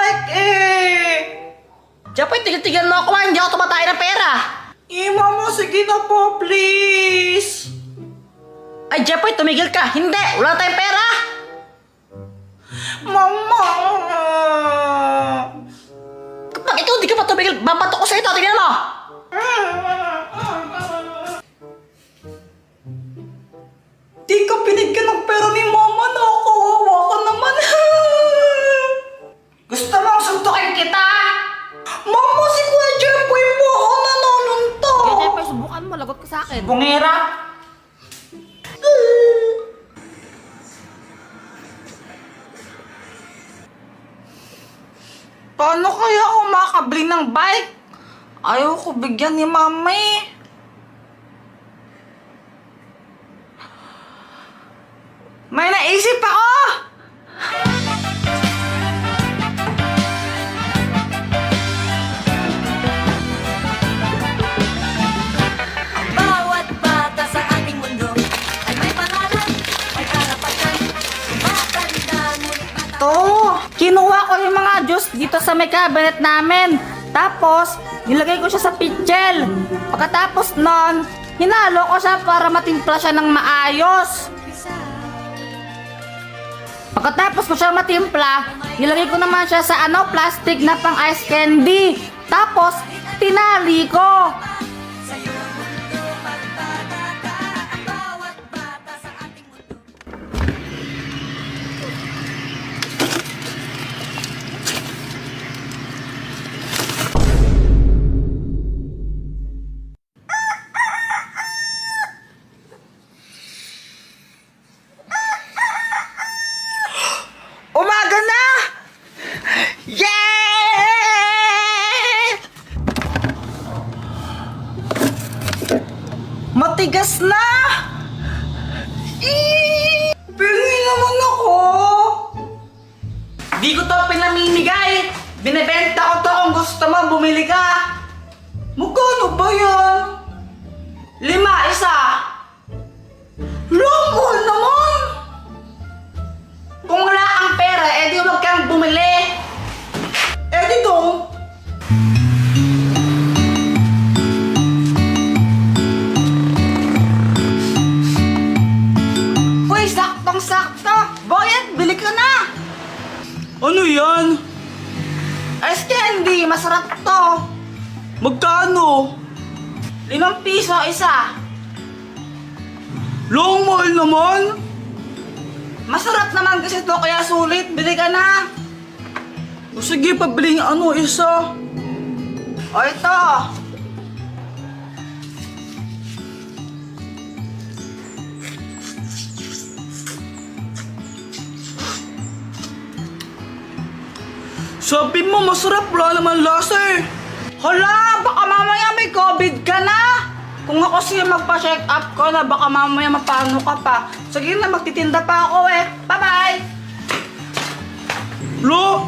bike eh. Jepoy, tigil-tigil mo ako ha. Hindi ako tumatay ng pera. Mama, sige na po, please. Ay, Jepoy, tumigil ka. Hindi, wala tayong pera. Mama. Kapag ikaw di ka pa tumigil, babato ko sa ito. Tingnan mo. Di ka binigyan ng pera ni Mama, nakakawawa ka naman. Gusto mong suntukin kita? Mama, si Kuya Jeffoy po ako nananunta. Kaya Jepoy, subukan mo. Lagot ka sa akin. Bungera. Paano kaya ako makakabili ng bike? Ayaw ko bigyan ni Mama eh. May naisip ako! Bawat bata sa ating mundo ay may pangalan, may karapatan, matanda ngunit bata. To, kinuha ko yung mga juice dito sa may cabinet namin. Tapos, nilagay ko siya sa pitchel. Pagkatapos nun, hinalo ko siya para matimpla siya ng maayos. Pagkatapos ko siya matimpla, nilagay ko naman siya sa plastic na pang ice candy. Tapos, tinali ko. Bawat bata sa ating mundo. Umaga na! Yeah! Matigas na! Pingi naman ako! Di ko to pinamimigay. Binibenta ko to kung gusto mo, bumili ka. Magkano ba yan? 5 isa. Mahal naman! Kung wala kang pera, edi huwag kang bumili. Eh di dong! Hoy, saktong-sakto. Boyet, bili ka na. Ano yan? Ice candy, masarap to. Magkano? 5 piso isa. Mahal naman! Masarap naman kasi to, kaya sulit. Bili ka na. O sige, pabili ng isa. O ito. Sabi mo masarap, wala naman lasa eh. Hala, baka mamaya may COVID ka na. Kung ako siya magpa-check up ko na, baka mamaya mapano ka pa. Sige na, magtitinda pa ako eh. Bye-bye! Lo,